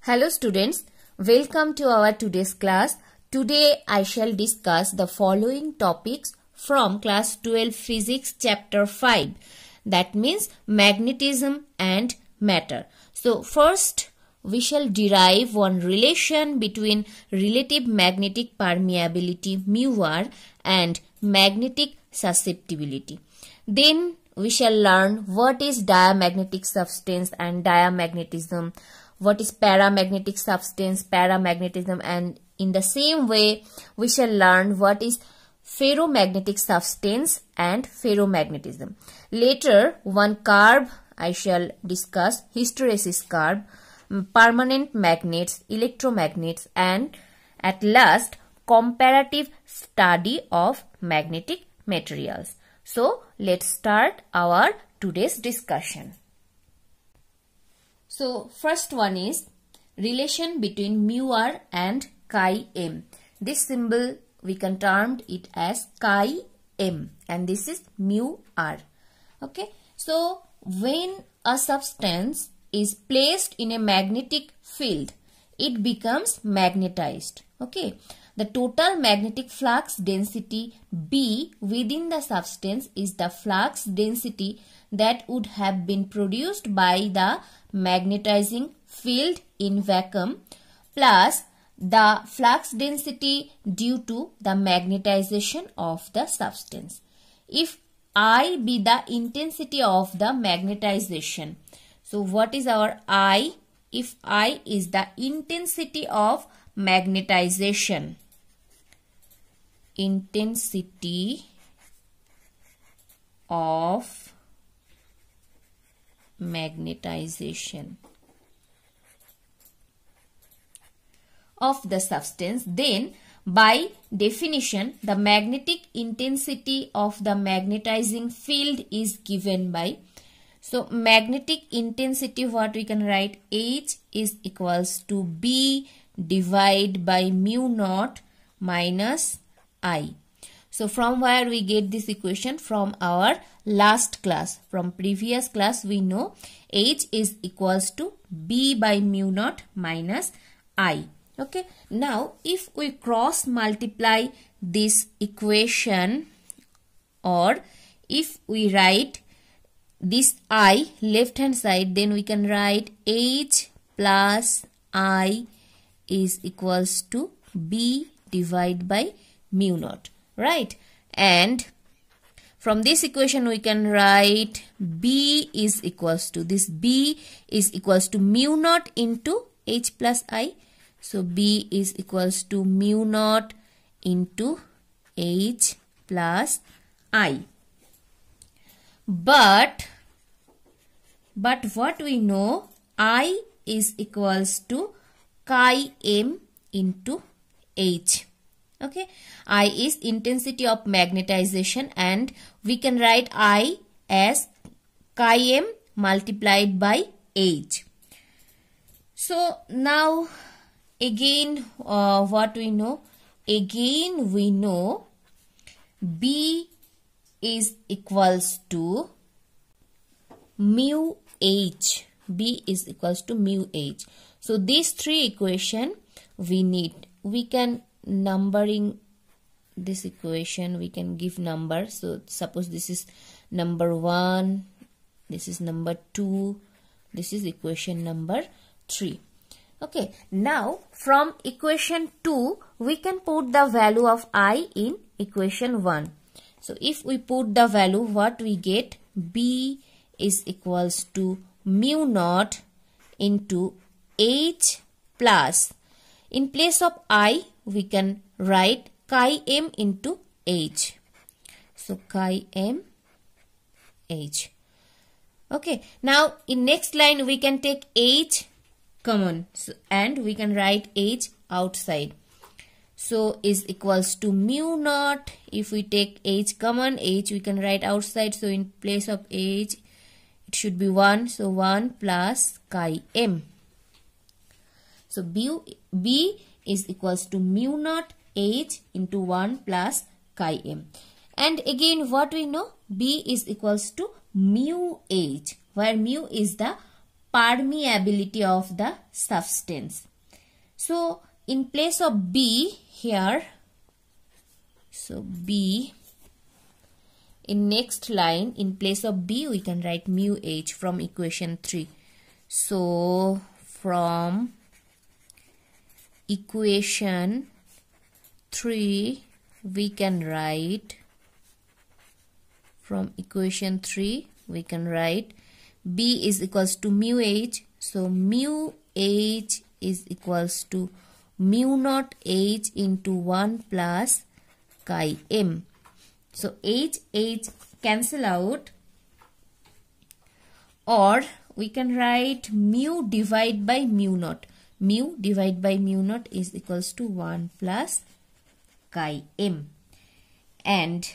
Hello students, welcome to our today's class. Today I shall discuss the following topics from class 12 physics chapter 5, that means magnetism and matter. So first we shall derive one relation between relative magnetic permeability μr and magnetic susceptibility. Then we shall learn what is diamagnetic substance and diamagnetism, what is paramagnetic substance, paramagnetism, and in the same way we shall learn what is ferromagnetic substance and ferromagnetism. Later one curve I shall discuss, hysteresis curve, permanent magnets, electromagnets, and at last comparative study of magnetic materials. So let's start our today's discussion. So first one is relation between μr and chi m. This symbol we can term it as chi m and this is mu r. Okay. So when a substance is placed in a magnetic field, it becomes magnetized. Okay. The total magnetic flux density B within the substance is the flux density that would have been produced by the magnetizing field in vacuum plus the flux density due to the magnetization of the substance. If I be the intensity of the magnetization, so what is our I? If I is the intensity of magnetization, intensity of magnetization of the substance, then by definition the magnetic intensity of the magnetizing field is given by, so magnetic intensity, what we can write, H is equals to B divided by mu naught minus I. So from where we get this equation? From our last class, from previous class we know H is equals to B by mu naught minus I. Okay. Now if we cross multiply this equation, or if we write this I left hand side, then we can write H plus I is equals to B divided by mu naught, right? And from this equation we can write B is equals to, this B is equals to mu naught into H plus I. So B is equals to mu naught into H plus I. But what we know, I is equals to chi m into H. Okay, I is intensity of magnetization and we can write I as chi m multiplied by H. So now again what we know? Again we know B is equals to mu H. B is equals to mu H. So these three equation we need. We can numbering this equation, we can give number. So suppose this is number 1, this is number 2, this is equation number 3. Okay, now from equation 2 we can put the value of I in equation 1. So if we put the value, what we get? B is equals to mu naught into H plus, in place of I we can write chi m into H. So chi m H. Okay, now in next line we can take H common, so, and we can write H outside. So is equals to mu naught. If we take H common, H we can write outside. So in place of H it should be 1. So 1 plus chi m. So B is equals to mu naught H into 1 plus chi m. And again what we know? B is equals to mu H, where mu is the permeability of the substance. So in place of B here, so B, in next line, in place of B we can write mu H from equation 3. So from equation 3 we can write, from equation 3 we can write B is equals to mu H. So mu H is equals to mu naught H into 1 plus chi m. So H cancel out, or we can write mu divided by mu naught. Mu divided by mu naught is equals to 1 plus chi m. And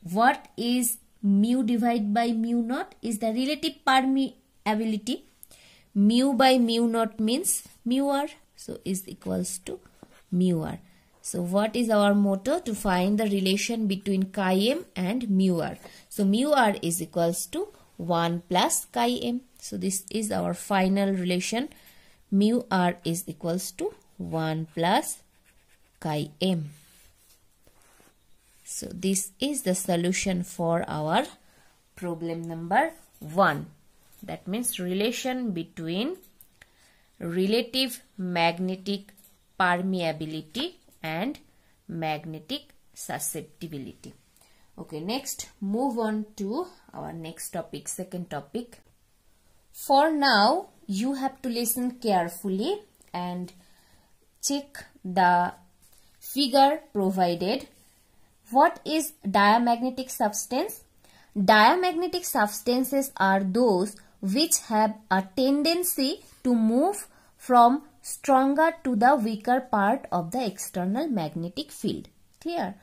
what is mu divided by mu naught? Is the relative permeability. Mu by mu naught means mu r, so is equals to mu r. So what is our motto? To find the relation between chi m and mu r. So mu r is equals to 1 plus chi m. So this is our final relation. Mu r is equals to 1 plus chi m. So this is the solution for our problem number 1. That means relation between relative magnetic permeability and magnetic susceptibility. Okay, next move on to our next topic, second topic. For now, you have to listen carefully and check the figure provided. What is diamagnetic substance? Diamagnetic substances are those which have a tendency to move from stronger to the weaker part of the external magnetic field. Clear?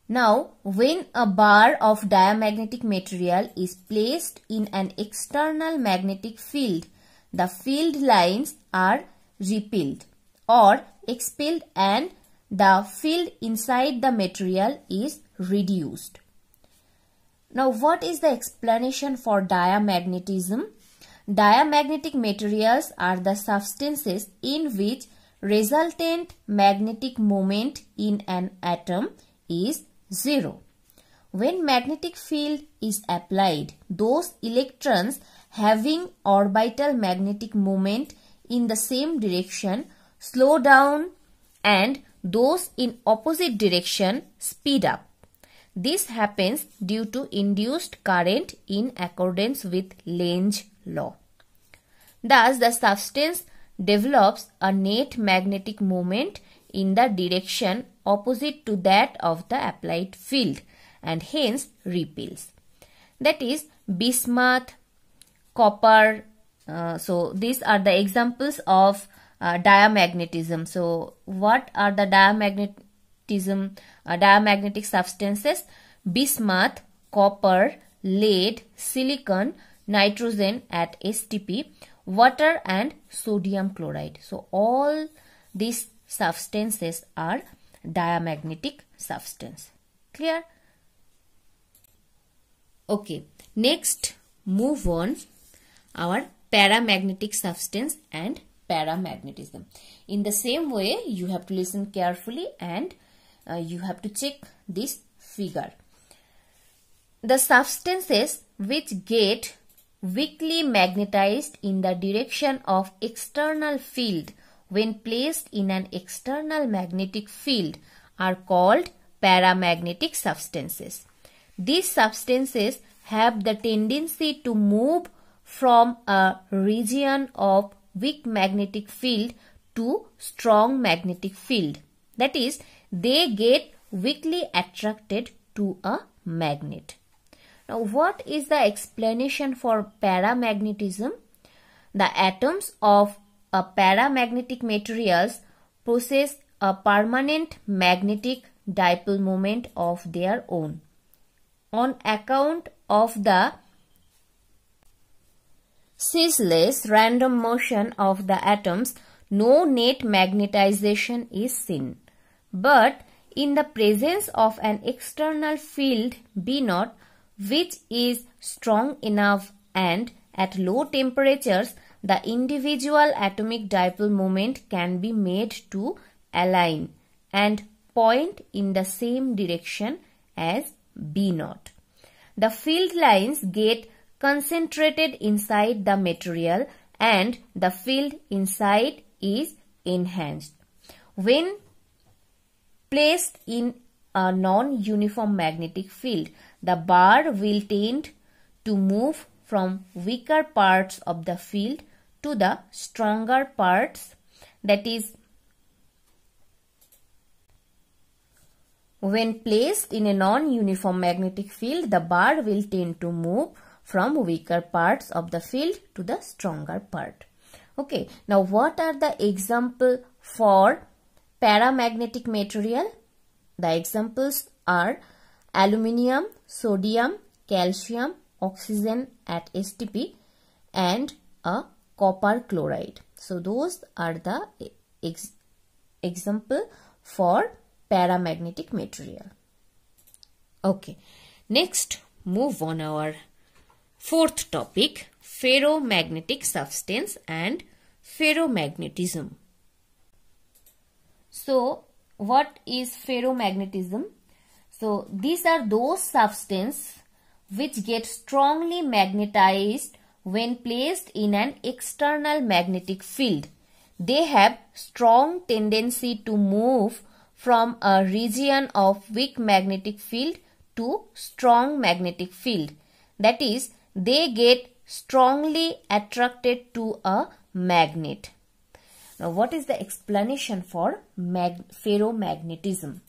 Now, when a bar of diamagnetic material is placed in an external magnetic field, the field lines are repelled or expelled and the field inside the material is reduced. Now, what is the explanation for diamagnetism? Diamagnetic materials are the substances in which resultant magnetic moment in an atom is zero. When magnetic field is applied, those electrons having orbital magnetic moment in the same direction slow down and those in opposite direction speed up. This happens due to induced current in accordance with Lenz law. Thus, the substance develops a net magnetic moment in the direction opposite to that of the applied field and hence repels. That is bismuth, copper. So these are the examples of diamagnetism. So what are the diamagnetic substances? Bismuth, copper, lead, silicon, nitrogen at STP, water and sodium chloride. So all these substances are diamagnetic substance. Clear? Okay, next move on our paramagnetic substance and paramagnetism. In the same way, you have to listen carefully and you have to check this figure. The substances which get weakly magnetized in the direction of external field when placed in an external magnetic field are called paramagnetic substances. These substances have the tendency to move from a region of weak magnetic field to strong magnetic field. That is, they get weakly attracted to a magnet. Now, what is the explanation for paramagnetism? The atoms of a paramagnetic materials possess a permanent magnetic dipole moment of their own. On account of the ceaseless random motion of the atoms, no net magnetization is seen. But in the presence of an external field B0, which is strong enough and At low temperatures, the individual atomic dipole moment can be made to align and point in the same direction as B naught. The field lines get concentrated inside the material and the field inside is enhanced. When placed in a non-uniform magnetic field, the bar will tend to move from weaker parts of the field to the stronger parts, that is, when placed in a non-uniform magnetic field, the bar will tend to move from weaker parts of the field to the stronger part. Okay, now what are the examples for paramagnetic material? The examples are aluminium, sodium, calcium, oxygen at STP, and a copper chloride. So those are the example for paramagnetic material. Okay, next move on our fourth topic, ferromagnetic substance and ferromagnetism. So what is ferromagnetism? So these are those substances which get strongly magnetized when placed in an external magnetic field. They have strong tendency to move from a region of weak magnetic field to strong magnetic field. That is, they get strongly attracted to a magnet. Now, what is the explanation for ferromagnetism?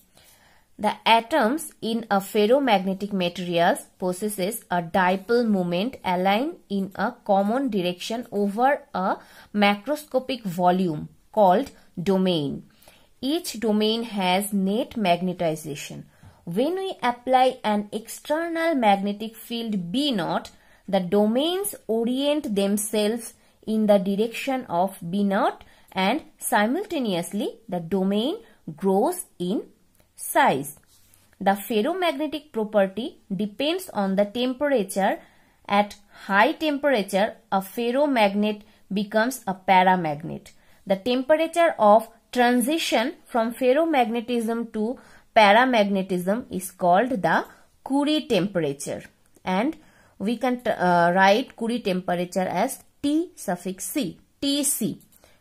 The atoms in a ferromagnetic materials possesses a dipole moment aligned in a common direction over a macroscopic volume called domain. Each domain has net magnetization. When we apply an external magnetic field B naught, the domains orient themselves in the direction of B naught and simultaneously the domain grows in size. The ferromagnetic property depends on the temperature. At high temperature, a ferromagnet becomes a paramagnet. The temperature of transition from ferromagnetism to paramagnetism is called the Curie temperature, and we can write Curie temperature as T suffix C, Tc.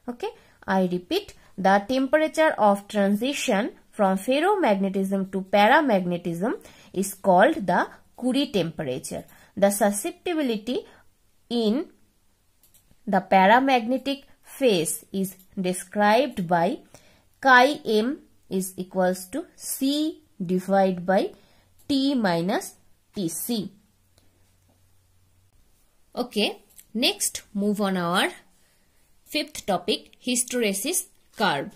Okay, I repeat, the temperature of transition from ferromagnetism to paramagnetism is called the Curie temperature. The susceptibility in the paramagnetic phase is described by chi m is equals to C divided by T minus Tc. Okay, next move on our fifth topic, hysteresis curve.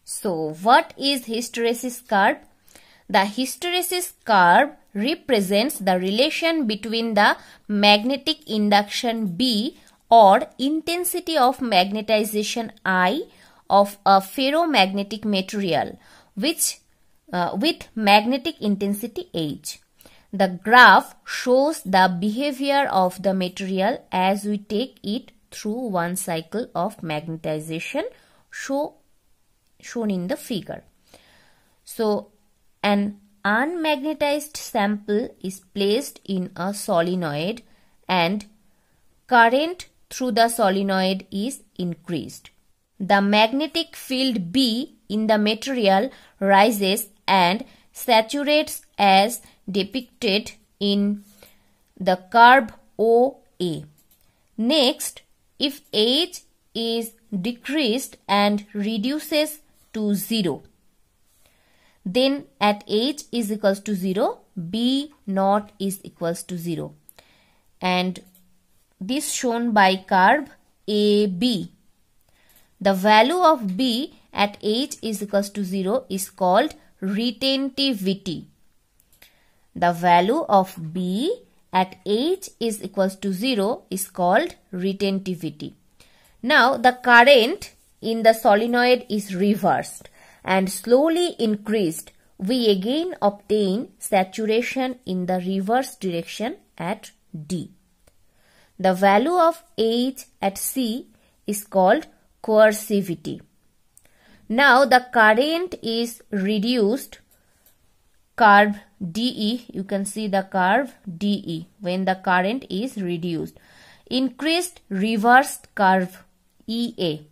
So what is hysteresis curve? The hysteresis curve represents the relation between the magnetic induction B or intensity of magnetization I of a ferromagnetic material with magnetic intensity H. The graph shows the behavior of the material as we take it through one cycle of magnetization shown in the figure. So an unmagnetized sample is placed in a solenoid and current through the solenoid is increased. The magnetic field B in the material rises and saturates as depicted in the curve OA. Next, if H is decreased and reduces to 0, then at H is equals to 0, B naught is equals to 0. And this shown by curve AB. The value of B at H is equals to 0 is called retentivity. The value of B at H is equals to 0 is called retentivity. Now the current in the solenoid is reversed and slowly increased. We again obtain saturation in the reverse direction at D. The value of H at C is called coercivity. Now the current is reduced, curve DE, you can see the curve DE when the current is reduced. Increased reversed curve EA.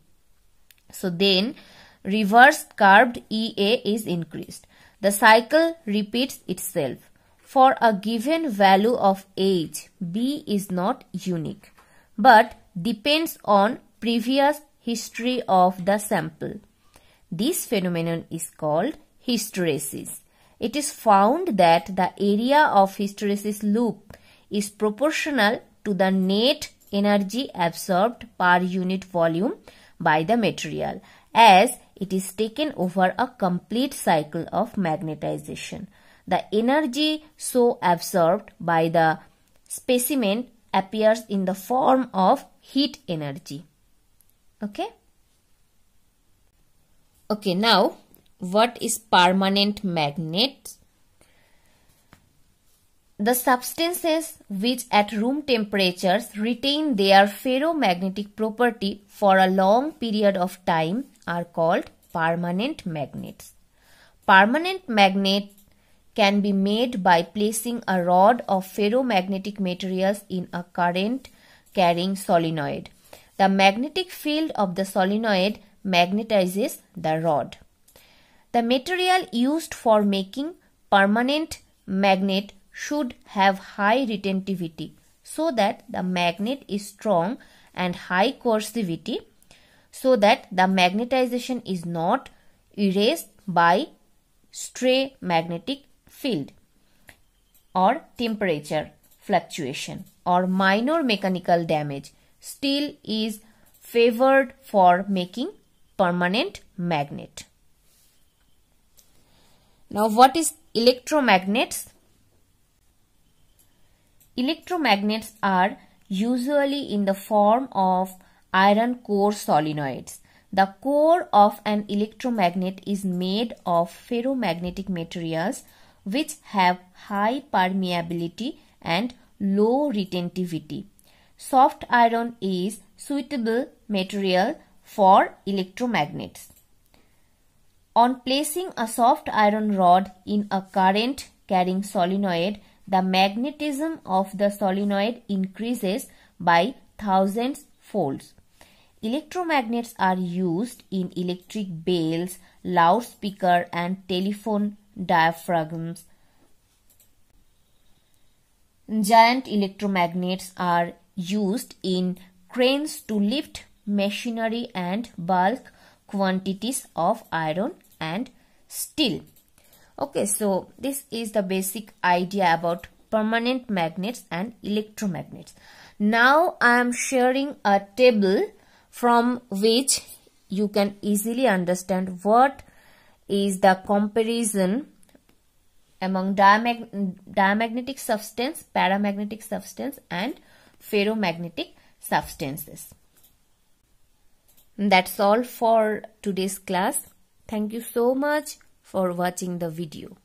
So then reversed curved EA is increased. The cycle repeats itself. For a given value of H, B is not unique, but depends on previous history of the sample. This phenomenon is called hysteresis. It is found that the area of hysteresis loop is proportional to the net energy absorbed per unit volume by the material, as it is taken over a complete cycle of magnetization. The energy so absorbed by the specimen appears in the form of heat energy. Okay? Okay, now what is permanent magnet? The substances which at room temperatures retain their ferromagnetic property for a long period of time are called permanent magnets. Permanent magnet can be made by placing a rod of ferromagnetic materials in a current carrying solenoid. The magnetic field of the solenoid magnetizes the rod. The material used for making permanent magnet should have high retentivity so that the magnet is strong and high coercivity so that the magnetization is not erased by stray magnetic field or temperature fluctuation or minor mechanical damage. Steel is favored for making permanent magnet. Now what is electromagnets? Electromagnets are usually in the form of iron core solenoids. The core of an electromagnet is made of ferromagnetic materials which have high permeability and low retentivity. Soft iron is suitable material for electromagnets. On placing a soft iron rod in a current carrying solenoid, the magnetism of the solenoid increases by thousands folds. Electromagnets are used in electric bells, loudspeaker and telephone diaphragms. Giant electromagnets are used in cranes to lift machinery and bulk quantities of iron and steel. Okay, so this is the basic idea about permanent magnets and electromagnets. Now I am sharing a table from which you can easily understand what is the comparison among diamagnetic substance, paramagnetic substance and ferromagnetic substances. That's all for today's class. Thank you so much for watching the video.